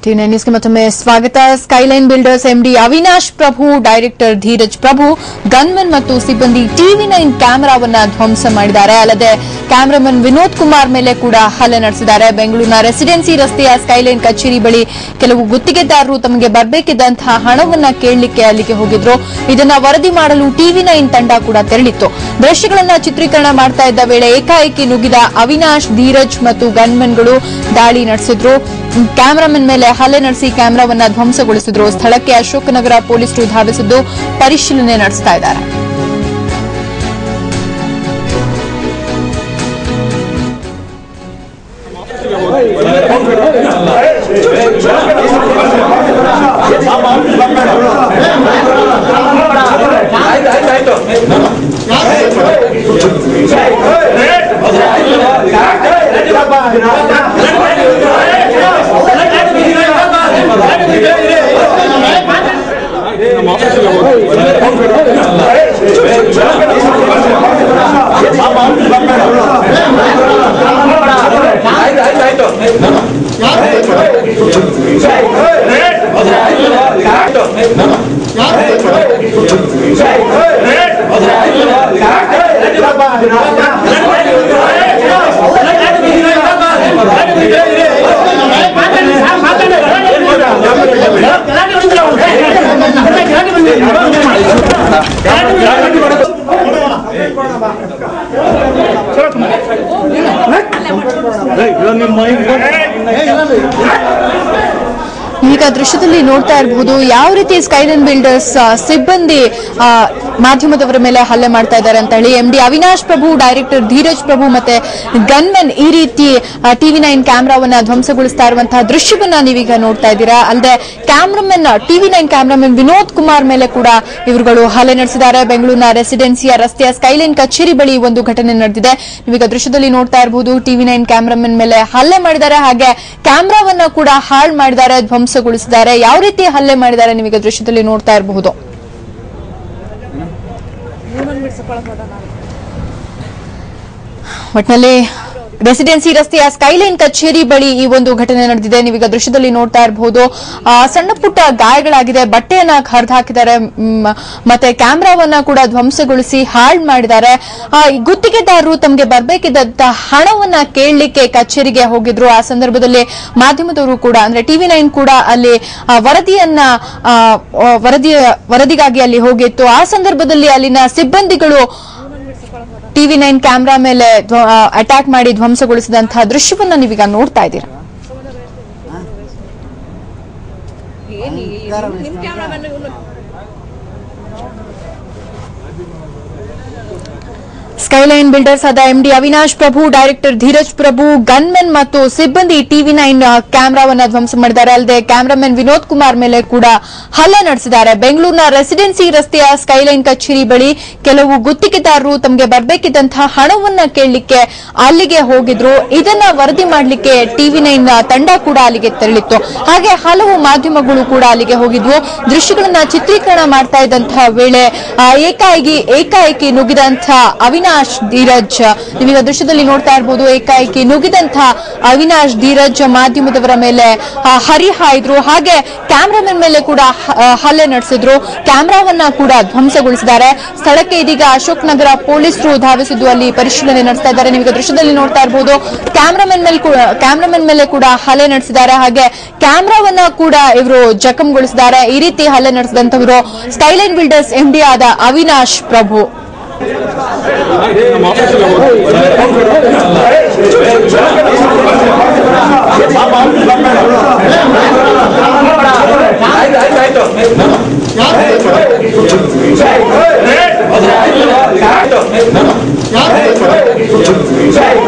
TV9 news के मತ್ತೊಮ್ಮೆ ಸ್ವಾಗತ। Skyline builders MD Avinash ಪ್ರಭು, director Dheeraj ಪ್ರಭು, gunman ಮತ್ತು ಸಿಬ್ಬಂದಿ ಟಿವಿ9 ಕ್ಯಾಮೆರಾವನ್ನ ಧ್ವಂಸ ಮಾಡಿದ್ದಾರೆ। ಅಲ್ಲದೆ ಕ್ಯಾಮರಾಮನ್ ವಿನೋದ್ ಕುಮಾರ್ ಮೇಲೆ ಕೂಡ ಹಲ್ಲೆ ನಡೆಸಿದ್ದಾರೆ। ಬೆಂಗಳೂರಿನ ರೆಸಿಡೆನ್ಸಿ ರಸ್ತೆಯ ಸ್ಕೈಲೈನ್ ಕಚೇರಿ ಬಳಿ ಕೆಲವು ಗುತ್ತಿಗೆದಾರರು ತಮಗೆ ಬರಬೇಕಿದ್ದಂತಹ ಹಣವನ್ನ ಕೇಳಲಿಕ್ಕೆ ಅಲ್ಲಿಗೆ ಹೋಗಿದ್ರು। ಇದನ್ನ ವರದಿ ಮಾಡಲು ಟಿವಿ9 ತಂಡ ಕೂಡ ತೆರಳಿತ್ತು। ದೃಶ್ಯಗಳನ್ನ ಚಿತ್ರೀಕರಣ ಮಾಡ್ತಾ ಇದ್ದ ವೇಳೆ ಏಕಾಏಕಿ ನುಗ್ಗಿದ ಅವಿನಾಶ್, ಧೀರಜ್ ಮತ್ತು ಗನ್ಮನ್ಗಳು ದಾಳಿ ನಡೆಸಿದ್ರು। ಕ್ಯಾಮರಾಮನ್ ಮೇಲೆ ಹಲ್ಲೆ ನಡೆಸಿ ಕ್ಯಾಮೆರಾವನ್ನ ಧ್ವಂಸಗೊಳಿಸಿದ್ರು। ಸ್ಥಳಕ್ಕೆ ಅಶೋಕನಗರ ಪೊಲೀಸರು ಧಾವಿಸಿದ್ದು ಪರಿಶೀಲನೆ ನಡೆಸ್ತಾ ಇದ್ದಾರೆ। ಈಗ ದೃಶ್ಯದಲ್ಲಿ ನೋಡ್ತಾ ಇರಬಹುದು ಯಾವ ರೀತಿ ಸ್ಕೈಲೈನ್ ಬಿಲ್ಡರ್ಸ್ ಸಿಬ್ಬಂದಿ ಮಾಧ್ಯಮದವರ ಮೇಲೆ ಹಲ್ಲೆ ಮಾಡ್ತಾ ಇದ್ದಾರೆ ಅಂತ ಹೇಳಿ। ಎಂಡಿ ಅವಿನಾಶ್ ಪ್ರಭು, ಡೈರೆಕ್ಟರ್ ಧೀರಜ್ ಪ್ರಭು ಮತ್ತೆ ಗನ್ಮನ್ ಈ ರೀತಿ ಟಿವಿ9 ಕ್ಯಾಮೆರಾವನ್ನ ಧ್ವಂಸಗೊಳಿಸ್ತಾ ಇರುವಂತಹ ದೃಶ್ಯವನ್ನ ನೀವೀಗ ನೋಡ್ತಾ ಇದ್ದೀರಾ। ಅಲ್ಲದೆ ಟಿವಿ9 ಕ್ಯಾಮರಾಮನ್ ವಿನೋದ್ ಕುಮಾರ್ ಮೇಲೆ ಕೂಡ ಇವರುಗಳು ಹಲ್ಲೆ ನಡೆಸಿದ್ದಾರೆ। ಬೆಂಗಳೂರಿನ ರೆಸಿಡೆನ್ಸಿಯ ರಸ್ತೆಯ ಸ್ಕೈಲೈನ್ ಕಚೇರಿ ಬಳಿ ಒಂದು ಘಟನೆ ನಡೆದಿದೆ। ನೀವೀಗ ದೃಶ್ಯದಲ್ಲಿ ನೋಡ್ತಾ ಇರಬಹುದು ಟಿವಿ9 ಕ್ಯಾಮರಾಮನ್ ಮೇಲೆ ಹಲ್ಲೆ ಮಾಡಿದ್ದಾರೆ, ಹಾಗೆ ಕ್ಯಾಮೆರಾವನ್ನ ಕೂಡ ಹಾಳು ಮಾಡಿದ್ದಾರೆ, ಧ್ವಂಸಗೊಳಿಸಿದ್ದಾರೆ। ಯಾವ ರೀತಿ ಹಲ್ಲೆ ಮಾಡಿದ್ದಾರೆ ನೀವೀಗ ದೃಶ್ಯದಲ್ಲಿ ನೋಡ್ತಾ ಇರಬಹುದು। ಒಟ್ಟಿನಲ್ಲಿ ರೆಸಿಡೆನ್ಸಿ ರಸ್ತೆಯ ಸ್ಕೈಲೈನ್ ಕಚೇರಿ ಬಳಿ ಈ ಒಂದು ಘಟನೆ ನಡೆದಿದೆ। ನೀವೀಗ ದೃಶ್ಯದಲ್ಲಿ ನೋಡ್ತಾ ಇರಬಹುದು ಸಣ್ಣ ಪುಟ್ಟ ಗಾಯಗಳಾಗಿದೆ, ಬಟ್ಟೆಯನ್ನ ಹರಿದು ಹಾಕಿದ್ದಾರೆ, ಮತ್ತೆ ಕ್ಯಾಮೆರಾವನ್ನ ಕೂಡ ಧ್ವಂಸಗೊಳಿಸಿ ಹಾಳು ಮಾಡಿದ್ದಾರೆ। ಗುತ್ತಿಗೆದಾರರು ತಮಗೆ ಬರಬೇಕಿದ್ದಂತ ಹಣವನ್ನ ಕೇಳಲಿಕ್ಕೆ ಕಚೇರಿಗೆ ಹೋಗಿದ್ರು। ಆ ಸಂದರ್ಭದಲ್ಲಿ ಮಾಧ್ಯಮದವರು ಕೂಡ ಅಂದ್ರೆ ಟಿವಿ9 ಕೂಡ ಅಲ್ಲಿ ವರದಿಗಾಗಿ ಅಲ್ಲಿ ಹೋಗಿತ್ತು। ಆ ಸಂದರ್ಭದಲ್ಲಿ ಅಲ್ಲಿನ ಸಿಬ್ಬಂದಿಗಳು ಟಿವಿ9 ಕ್ಯಾಮೆರಾ ಮೇಲೆ ಅಟ್ಯಾಕ್ ಮಾಡಿ ಧ್ವಂಸಗೊಳಿಸಿದಂತಹ ದೃಶ್ಯವನ್ನ ನೀವೀಗ ನೋಡ್ತಾ ಇದ್ದೀರಾ। ಸ್ಕೈಲೈನ್ ಬಿಲ್ಡರ್ಸ್ ಆದ ಎಂಡಿ ಅವಿನಾಶ್ ಪ್ರಭು, ಡೈರೆಕ್ಟರ್ ಧೀರಜ್ ಪ್ರಭು, ಗನ್ಮನ್ ಮತ್ತು ಸಿಬ್ಬಂದಿ ಟಿವಿ9 ಕ್ಯಾಮೆರಾವನ್ನ ಧ್ವಂಸ ಮಾಡಿದ್ದಾರೆ। ಅಲ್ಲದೆ ಕ್ಯಾಮರಾಮನ್ ವಿನೋದ್ ಕುಮಾರ್ ಮೇಲೆ ಕೂಡ ಹಲ್ಲೆ ನಡೆಸಿದ್ದಾರೆ। ಬೆಂಗಳೂರಿನ ರೆಸಿಡೆನ್ಸಿ ರಸ್ತೆಯ ಸ್ಕೈಲೈನ್ ಕಚೇರಿ ಬಳಿ ಕೆಲವು ಗುತ್ತಿಗೆದಾರರು ತಮಗೆ ಬರಬೇಕಿದ್ದಂತಹ ಹಣವನ್ನ ಕೇಳಲಿಕ್ಕೆ ಅಲ್ಲಿಗೆ ಹೋಗಿದ್ರು। ಇದನ್ನ ವರದಿ ಮಾಡಲಿಕ್ಕೆ ಟಿವಿ9 ತಂಡ ಕೂಡ ಅಲ್ಲಿಗೆ ತೆರಳಿತ್ತು, ಹಾಗೆ ಹಲವು ಮಾಧ್ಯಮಗಳು ಕೂಡ ಅಲ್ಲಿಗೆ ಹೋಗಿದ್ವು। ದೃಶ್ಯಗಳನ್ನ ಚಿತ್ರೀಕರಣ ಮಾಡ್ತಾ ಇದ್ದಂತಹ ವೇಳೆ ಏಕಾಏಕಿ ನುಗ್ಗಿದಂತಹ ಅವಿನಾಶ್, ಧೀರಜ್, ನೀವೀಗ ದೃಶ್ಯದಲ್ಲಿ ನೋಡ್ತಾ ಇರಬಹುದು ಏಕಾಏಕಿ ನುಗ್ಗಿದಂತಹ ಅವಿನಾಶ್, ಧೀರಜ್ ಮಾಧ್ಯಮದವರ ಮೇಲೆ ಹರಿಹಾಯ್ದ್ರು, ಹಾಗೆ ಕ್ಯಾಮರಾಮನ್ ಮೇಲೆ ಕೂಡ ಹಲ್ಲೆ ನಡೆಸಿದ್ರು, ಕ್ಯಾಮೆರಾವನ್ನ ಕೂಡ ಧ್ವಂಸಗೊಳಿಸಿದ್ದಾರೆ। ಸ್ಥಳಕ್ಕೆ ಇದೀಗ ಅಶೋಕನಗರ ಪೊಲೀಸರು ಧಾವಿಸಿದ್ದು ಅಲ್ಲಿ ಪರಿಶೀಲನೆ ನಡೆಸ್ತಾ ಇದ್ದಾರೆ। ನೀವೀಗ ದೃಶ್ಯದಲ್ಲಿ ನೋಡ್ತಾ ಇರಬಹುದು ಕ್ಯಾಮರಾಮನ್ ಮೇಲೆ ಕೂಡ ಹಲ್ಲೆ ನಡೆಸಿದ್ದಾರೆ, ಹಾಗೆ ಕ್ಯಾಮೆರಾವನ್ನ ಕೂಡ ಇವರು ಜಖಂಗೊಳಿಸಿದ್ದಾರೆ। ಈ ರೀತಿ ಹಲ್ಲೆ ನಡೆಸಿದಂತವರು ಸ್ಕೈಲೈನ್ ಬಿಲ್ಡರ್ಸ್ ಎಂಡಿ ಆದ ಅವಿನಾಶ್ ಪ್ರಭು।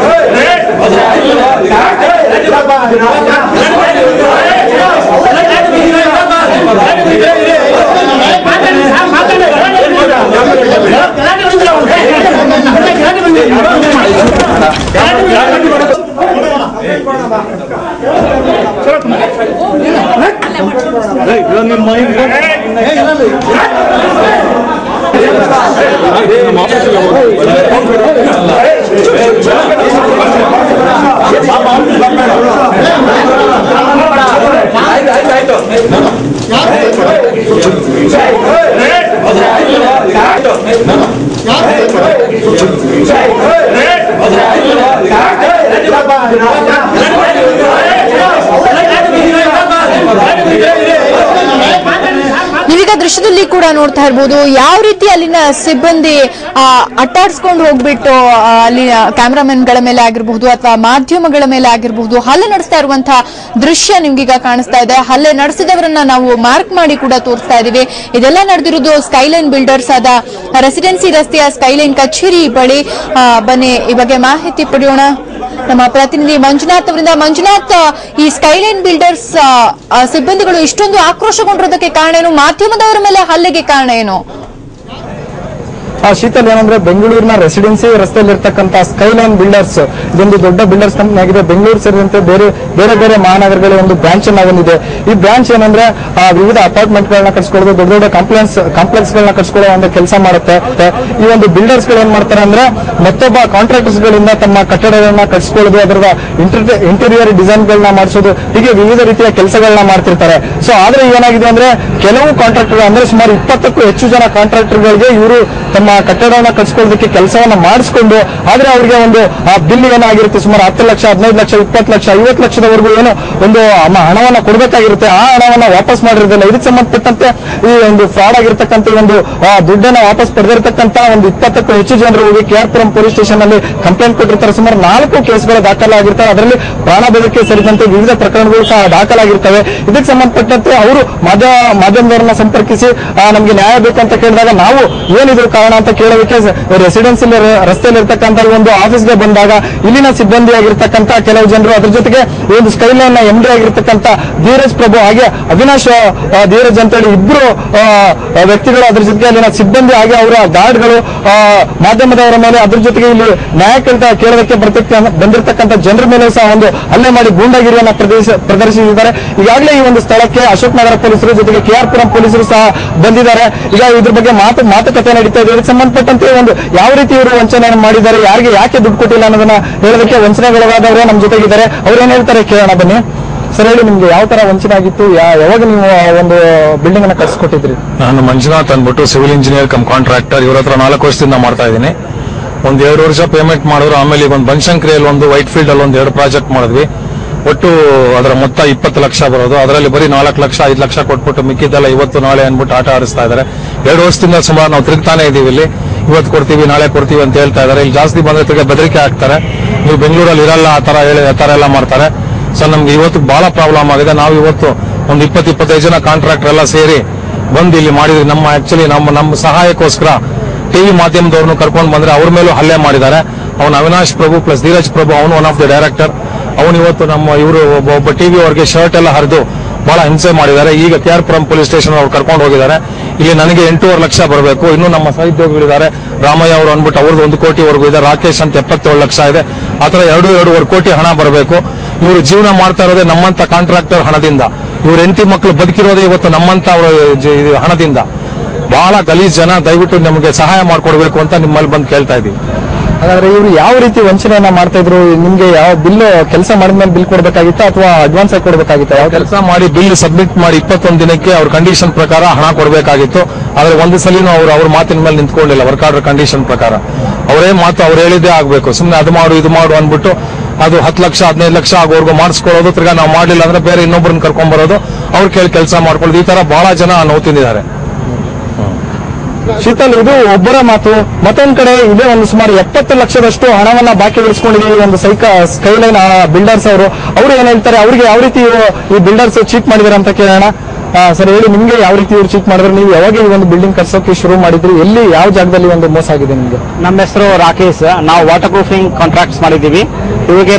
चलो ನೀವೀಗ ದೃಶ್ಯದಲ್ಲಿ ಕೂಡ ನೋಡ್ತಾ ಇರಬಹುದು ಯಾವ ರೀತಿ ಅಲ್ಲಿನ ಸಿಬ್ಬಂದಿ ಅಟ್ಟಾಡ್ಸ್ಕೊಂಡು ಹೋಗ್ಬಿಟ್ಟು ಅಲ್ಲಿನ ಕ್ಯಾಮ್ರಾಮನ್ಗಳ ಮೇಲೆ ಆಗಿರಬಹುದು ಅಥವಾ ಮಾಧ್ಯಮಗಳ ಮೇಲೆ ಆಗಿರಬಹುದು ಹಲ್ಲೆ ನಡೆಸ್ತಾ ಇರುವಂತಹ ದೃಶ್ಯ ನಿಮ್ಗೀಗ ಕಾಣಿಸ್ತಾ ಇದೆ. ಹಲ್ಲೆ ನಡೆಸಿದವರನ್ನ ನಾವು ಮಾರ್ಕ್ ಮಾಡಿ ಕೂಡ ತೋರಿಸ್ತಾ ಇದೀವಿ. ಇದೆಲ್ಲ ನಡೆದಿರೋದು ಸ್ಕೈಲೈನ್ ಬಿಲ್ಡರ್ಸ್ ಆದ ರೆಸಿಡೆನ್ಸಿ ರಸ್ತೆಯ ಸ್ಕೈಲೈನ್ ಕಚೇರಿ ಬಳಿ. ಬನ್ನಿ ಈ ಬಗ್ಗೆ ಮಾಹಿತಿ ಪಡೆಯೋಣ ನಮ್ಮ ಪ್ರತಿನಿಧಿ ಮಂಜುನಾಥ್ ಅವರಿಂದ. ಮಂಜುನಾಥ್, ಈ ಸ್ಕೈಲೈನ್ ಬಿಲ್ಡರ್ಸ್ ಸಿಬ್ಬಂದಿಗಳು ಇಷ್ಟೊಂದು ಆಕ್ರೋಶಗೊಂಡಿರೋದಕ್ಕೆ ಕಾರಣ ಏನು? ಮಾಧ್ಯಮದವರ ಮೇಲೆ ಹಲ್ಲೆಗೆ ಕಾರಣ ಏನು? ಶೀತಲ್, ಏನಂದ್ರೆ ಬೆಂಗಳೂರಿನ ರೆಸಿಡೆನ್ಸಿ ರಸ್ತೆಯಲ್ಲಿರ್ತಕ್ಕಂಥ ಸ್ಕೈಲೈನ್ ಬಿಲ್ಡರ್ಸ್ ಇದೊಂದು ದೊಡ್ಡ ಬಿಲ್ಡರ್ಸ್ ಕಂಪನಿ ಆಗಿದೆ. ಬೆಂಗಳೂರು ಸೇರಿದಂತೆ ಬೇರೆ ಬೇರೆ ಮಹಾನಗರಗಳ ಒಂದು ಬ್ರಾಂಚ್ ಅನ್ನ ಹೊಂದಿದೆ. ಈ ಬ್ರಾಂಚ್ ಏನಂದ್ರೆ ವಿವಿಧ ಅಪಾರ್ಟ್ಮೆಂಟ್ ಗಳನ್ನ ಕಟ್ಸ್ಕೊಳ್ಳೋದು, ದೊಡ್ಡ ದೊಡ್ಡ ಕಾಂಪ್ಲೆಕ್ಸ್ ಗಳನ್ನ ಕಟ್ಸ್ಕೊಳ್ಳೋ ಒಂದು ಕೆಲಸ ಮಾಡುತ್ತೆ. ಈ ಒಂದು ಬಿಲ್ಡರ್ಸ್ ಗಳು ಏನ್ ಮಾಡ್ತಾರೆ ಅಂದ್ರೆ ಮತ್ತೊಬ್ಬ ಕಾಂಟ್ರಾಕ್ಟರ್ಸ್ ಗಳಿಂದ ತಮ್ಮ ಕಟ್ಟಡಗಳನ್ನ ಕಟ್ಸ್ಕೊಳ್ಳೋದು, ಅದರ ಇಂಟೀರಿಯರ್ ಡಿಸೈನ್ ಗಳನ್ನ ಮಾಡಿಸೋದು, ಹೀಗೆ ವಿವಿಧ ರೀತಿಯ ಕೆಲಸಗಳನ್ನ ಮಾಡ್ತಿರ್ತಾರೆ. ಸೊ ಆದ್ರೆ ಏನಾಗಿದೆ ಅಂದ್ರೆ ಕೆಲವು ಕಾಂಟ್ರಾಕ್ಟರ್ ಅಂದ್ರೆ ಸುಮಾರು 20ಕ್ಕೂ ಹೆಚ್ಚು ಜನ ಕಾಂಟ್ರಾಕ್ಟರ್ ಗಳಿಗೆ ಇವರು ತಮ್ಮ ಕಟ್ಟಡವನ್ನ ಕಟ್ಸ್ಕೊಳ್ಳೋದಕ್ಕೆ ಕೆಲಸವನ್ನ ಮಾಡಿಸ್ಕೊಂಡು, ಆದ್ರೆ ಅವರಿಗೆ ಒಂದು ಬಿಲ್ ಏನಾಗಿರುತ್ತೆ ಸುಮಾರು 10 ಲಕ್ಷ, 15 ಲಕ್ಷ, 20 ಲಕ್ಷ, 50 ಲಕ್ಷದವರೆಗೂ ಏನು ಒಂದು ಹಣವನ್ನ ಕೊಡಬೇಕಾಗಿರುತ್ತೆ. ಆ ಹಣವನ್ನ ವಾಪಸ್ ಮಾಡಿರೋದಿಲ್ಲ. ಇದಕ್ಕೆ ಸಂಬಂಧಪಟ್ಟಂತೆ ಈ ಒಂದು ಫ್ರಾಡ್ ಆಗಿರ್ತಕ್ಕಂಥ ಒಂದು ದುಡ್ಡನ್ನ ವಾಪಸ್ ಪಡೆದಿರತಕ್ಕಂತ ಒಂದು 20ಕ್ಕೂ ಹೆಚ್ಚು ಜನರು ಹೋಗಿ KR ಪೊಲೀಸ್ ಸ್ಟೇಷನ್ ಅಲ್ಲಿ ಕಂಪ್ಲೇಂಟ್ ಕೊಟ್ಟಿರ್ತಾರೆ. ಸುಮಾರು 4 ಕೇಸ್ಗಳು ದಾಖಲಾಗಿರ್ತವೆ. ಅದರಲ್ಲಿ ಪ್ರಾಣ ಬೆದರಿಕೆ ಸೇರಿದಂತೆ ವಿವಿಧ ಪ್ರಕರಣಗಳು ಸಹ ದಾಖಲಾಗಿರ್ತವೆ. ಇದಕ್ಕೆ ಸಂಬಂಧಪಟ್ಟಂತೆ ಅವರು ಮಾಧ್ಯಮದವರನ್ನ ಸಂಪರ್ಕಿಸಿ ನಮ್ಗೆ ನ್ಯಾಯ ಬೇಕಂತ ಕೇಳಿದಾಗ ನಾವು ಏನಿದ್ರು ಕಾರಣ ಅಂತ ಕೇಳೋದಕ್ಕೆ ರೆಸಿಡೆನ್ಸಿ ರಸ್ತೆಯಲ್ಲಿ ಇರ್ತಕ್ಕಂಥ ಒಂದು ಆಫೀಸ್ಗೆ ಬಂದಾಗ ಇಲ್ಲಿನ ಸಿಬ್ಬಂದಿ ಆಗಿರ್ತಕ್ಕಂಥ ಕೆಲವು ಜನರು, ಅದ್ರ ಜೊತೆಗೆ ಈ ಒಂದು ಸ್ಕೈಲೈನ್ ನ MD ಆಗಿರ್ತಕ್ಕಂಥ ಧೀರಜ್ ಪ್ರಭು ಹಾಗೆ ಅವಿನಾಶ್ ಧೀರಜ್ ಅಂತೇಳಿ ಇಬ್ರು ವ್ಯಕ್ತಿಗಳು, ಅದ್ರ ಜೊತೆಗೆ ಅಲ್ಲಿನ ಸಿಬ್ಬಂದಿ ಹಾಗೆ ಅವರ ಗಾರ್ಡ್ಗಳು ಮಾಧ್ಯಮದವರ ಮೇಲೆ, ಅದ್ರ ಜೊತೆಗೆ ಇಲ್ಲಿ ನ್ಯಾಯ ಕೇಳೋದಕ್ಕೆ ಬಂದಿರತಕ್ಕಂಥ ಜನರ ಮೇಲೆ ಸಹ ಒಂದು ಹಲ್ಲೆ ಮಾಡಿ ಗೂಂಡಾಗಿರಿಯನ್ನ ಪ್ರದರ್ಶಿಸಿದ್ದಾರೆ. ಈಗಾಗಲೇ ಈ ಒಂದು ಸ್ಥಳಕ್ಕೆ ಅಶೋಕ್ ನಗರ ಪೊಲೀಸರು ಜೊತೆಗೆ KR ಪೊಲೀಸರು ಸಹ ಬಂದಿದ್ದಾರೆ. ಈಗ ಇದ್ರ ಬಗ್ಗೆ ಮಾತುಕತೆ ನಡೀತಾ ಇದೆ. ಇದಕ್ಕೆ ಸಂಬಂಧಪಟ್ಟಂತೆ ಒಂದು ಯಾವ ರೀತಿ ಇವರು ವಂಚನೆ ಮಾಡಿದ್ದಾರೆ, ಯಾಕೆ ದುಡ್ಡು ಕೊಟ್ಟಿಲ್ಲ ಅನ್ನೋದನ್ನ ಹೇಳೋದಕ್ಕೆ ವಂಚನೆಗೊಳಗಾದವರು ನಮ್ಮ ಜೊತೆಗಿದ್ದಾರೆ. ಅವ್ರು ಏನ್ ಹೇಳ್ತಾರೆ ಕೇಳೋಣ ಬನ್ನಿ. ಸರ್ ಹೇಳಿ, ನಿಮ್ಗೆ ಯಾವ ತರ ವಂಚನೆ ಆಗಿತ್ತು? ಯಾವಾಗ ನೀವು ಒಂದು ಬಿಲ್ಡಿಂಗ್ ಅನ್ನ ಕಟ್ಸ್ಕೊಟ್ಟಿದ್ರಿ? ನಾನು ಮಂಜುನಾಥ್ ಅಂದ್ಬಿಟ್ಟು ಸಿವಿಲ್ ಇಂಜಿನಿಯರ್ ಕಮ್ ಕಾಂಟ್ರಾಕ್ಟರ್. ಇವ್ರ ಹತ್ರ 4 ವರ್ಷದಿಂದ ಮಾಡ್ತಾ ಇದ್ದೀನಿ. 1-2 ವರ್ಷ ಪೇಮೆಂಟ್ ಮಾಡಿದ್ರು. ಆಮೇಲೆ ಈಗ ಒಂದು ಬನಶಂಕರಿಯಲ್ಲಿ ಒಂದು ವೈಟ್ ಫೀಲ್ಡ್ ಅಲ್ಲಿ 2 ಪ್ರಾಜೆಕ್ಟ್ ಮಾಡಿದ್ವಿ. ಒಟ್ಟು ಅದರ ಮೊತ್ತ 20 ಲಕ್ಷ ಬರೋದು. ಅದರಲ್ಲಿ ಬರೀ 4 ಲಕ್ಷ 5 ಲಕ್ಷ ಕೊಟ್ಬಿಟ್ಟು ಮಿಕ್ಕಿದ್ದೆಲ್ಲ ಇವತ್ತು ನಾಳೆ ಅಂದ್ಬಿಟ್ಟು ಆಟ ಆಡಿಸ್ತಾ ಇದ್ದಾರೆ. 2 ವರ್ಷದಿಂದ ಸುಮಾರು ನಾವು ತಿರುಗ್ತಾನೆ ಇದೀವಿ. ಇಲ್ಲಿ ಇವತ್ತು ಕೊಡ್ತೀವಿ, ನಾಳೆ ಕೊಡ್ತೀವಿ ಅಂತ ಹೇಳ್ತಾ ಇದ್ದಾರೆ. ಇಲ್ಲಿ ಜಾಸ್ತಿ ಬಂದ್ರೆ ತಿರ್ಗಿ ಬೆದರಿಕೆ ಹಾಕ್ತಾರೆ. ನೀವು ಬೆಂಗಳೂರಲ್ಲಿ ಇರಲ್ಲ ಆ ತರ ಎಲ್ಲ ಮಾಡ್ತಾರೆ. ಸೊ ನಮ್ಗೆ ಇವತ್ತು ಬಹಳ ಪ್ರಾಬ್ಲಮ್ ಆಗಿದೆ. ನಾವು ಇವತ್ತು ಒಂದು 20-25 ಜನ ಕಾಂಟ್ರಾಕ್ಟರ್ ಎಲ್ಲ ಸೇರಿ ಬಂದು ಇಲ್ಲಿ ಮಾಡಿದ್ವಿ. ನಮ್ಮ ಸಹಾಯಕ್ಕೋಸ್ಕರ ಟಿವಿ ಮಾಧ್ಯಮದವ್ರನ್ನು ಕರ್ಕೊಂಡು ಬಂದ್ರೆ ಅವ್ರ ಮೇಲೂ ಹಲ್ಲೆ ಮಾಡಿದ್ದಾರೆ. ಅವನು ಅವಿನಾಶ್ ಪ್ರಭು ಪ್ಲಸ್ ಧೀರಜ್ ಪ್ರಭು, ಅವನು ಒನ್ ಆಫ್ ದ ಡೈರೆಕ್ಟರ್. ಅವನು ಇವತ್ತು ಇವರು ಒಬ್ಬ ಟಿವಿ ಅವ್ರಿಗೆ ಶರ್ಟ್ ಎಲ್ಲ ಹರಿದು ಬಹಳ ಹಿಂಸೆ ಮಾಡಿದ್ದಾರೆ. ಈಗ KR ಪೊಲೀಸ್ ಸ್ಟೇಷನ್ ಅವ್ರು ಕರ್ಕೊಂಡು ಹೋಗಿದ್ದಾರೆ. ಇಲ್ಲಿ ನನಗೆ 8.5 ಲಕ್ಷ ಬರಬೇಕು. ಇನ್ನು ನಮ್ಮ ಸಹೋದ್ಯೋಗಿಗಳಿದ್ದಾರೆ, ರಾಮಯ್ಯ ಅವರು ಅಂದ್ಬಿಟ್ಟು ಅವ್ರದ್ದು 1 ಕೋಟಿವರೆಗೂ ಇದೆ. ರಾಕೇಶ್ ಅಂತ 77 ಲಕ್ಷ ಇದೆ. ಆತರ 2.5 ಕೋಟಿ ಹಣ ಬರಬೇಕು. ಇವರು ಜೀವನ ಮಾಡ್ತಾ ಇರೋದೇ ನಮ್ಮಂತ ಕಾಂಟ್ರಾಕ್ಟರ್ ಹಣದಿಂದ. ಇವ್ರ ಹೆಂಡತಿ ಮಕ್ಕಳು ಬದುಕಿರೋದೇ ಇವತ್ತು ನಮ್ಮಂತ ಹಣದಿಂದ. ಬಹಳ ಗಲೀಜ್ ಜನ. ದಯವಿಟ್ಟು ನಮಗೆ ಸಹಾಯ ಮಾಡ್ಕೊಡ್ಬೇಕು ಅಂತ ನಿಮ್ಮಲ್ಲಿ ಬಂದು ಕೇಳ್ತಾ ಇದೀವಿ. ಹಾಗಾದ್ರೆ ಇವರು ಯಾವ ರೀತಿ ವಂಚನೆಯನ್ನ ಮಾಡ್ತಾ ಇದ್ರು? ನಿಮ್ಗೆ ಯಾವ ಬಿಲ್ ಕೆಲಸ ಮಾಡಿದ್ಮೇಲೆ ಬಿಲ್ ಕೊಡ್ಬೇಕಾಗಿತ್ತಾ ಅಥವಾ ಅಡ್ವಾನ್ಸ್ ಆಗಿ ಕೊಡ್ಬೇಕಾಗಿತ್ತಾ? ಯಾವ ಕೆಲಸ ಮಾಡಿ ಬಿಲ್ ಸಬ್ಮಿಟ್ ಮಾಡಿ 21 ದಿನಕ್ಕೆ ಅವ್ರ ಕಂಡೀಷನ್ ಪ್ರಕಾರ ಹಣ ಕೊಡಬೇಕಾಗಿತ್ತು. ಆದ್ರೆ ಒಂದು ಸಲಿನೂ ಅವ್ರ ಮಾತಿನ ಮೇಲೆ ನಿಂತ್ಕೊಂಡಿಲ್ಲ. ವರ್ಕ್ ಆರ್ಡರ್ ಕಂಡೀಷನ್ ಪ್ರಕಾರ ಅವರೇ ಮಾತು ಅವ್ರು ಹೇಳಿದ್ದೇ ಆಗ್ಬೇಕು. ಸುಮ್ನೆ ಅದು ಮಾಡು ಇದು ಮಾಡು ಅಂದ್ಬಿಟ್ಟು ಅದು 10 ಲಕ್ಷ 15 ಲಕ್ಷ ಆಗೋರ್ಗು ಮಾಡಿಸ್ಕೊಳ್ಳೋದು. ತಿರ್ಗಾ ನಾವು ಮಾಡ್ಲಿಲ್ಲ ಅಂದ್ರೆ ಬೇರೆ ಇನ್ನೊಬ್ಬರನ್ನ ಕರ್ಕೊಂಡ್ ಬರೋದು, ಅವ್ರು ಕೇಳಿ ಕೆಲಸ ಮಾಡ್ಕೊಳ್ಳೋದು. ಈ ತರ ಬಹಳ ಜನ ನೋವು ತಿಂದಿದ್ದಾರೆ. ಶೀತಲ್, ಇದು ಒಬ್ಬರ ಮಾತು. ಮತ್ತೊಂದ್ ಕಡೆ ಇದೇ ಒಂದು ಸುಮಾರು 70 ಲಕ್ಷದಷ್ಟು ಹಣವನ್ನ ಬಾಕಿ ಉಳಿಸ್ಕೊಂಡಿದೆ ಒಂದು ಸ್ಕೈಲೈನ್ ಬಿಲ್ಡರ್ಸ್ ಅವರು ಏನ್ ಹೇಳ್ತಾರೆ? ಅವ್ರಿಗೆ ಯಾವ ರೀತಿ ಈ ಬಿಲ್ಡರ್ಸ್ ಚೀಟ್ ಮಾಡಿದಾರೆ ಅಂತ ಕೇಳೋಣ. ಸರ್ ಹೇಳಿ, ನಿಮ್ಗೆ ಯಾವ ರೀತಿ ಇವ್ರು ಚೀಟ್ ಮಾಡಿದ್ರೆ? ನೀವು ಯಾವಾಗ ಈ ಒಂದು ಬಿಲ್ಡಿಂಗ್ ಕಟ್ಸೋಕೆ ಶುರು ಮಾಡಿದ್ರಿ? ಎಲ್ಲಿ ಯಾವ ಜಾಗದಲ್ಲಿ ಒಂದು ಮೋಸ ಆಗಿದೆ ನಿಮ್ಗೆ? ನಮ್ಮ ಹೆಸರು ರಾಕೇಶ್. ನಾವು ವಾಟರ್ ಪ್ರೂಫಿಂಗ್ ಕಾಂಟ್ರಾಕ್ಟ್ಸ್ ಮಾಡಿದೀವಿ. ಇವ್ರಿಗೆ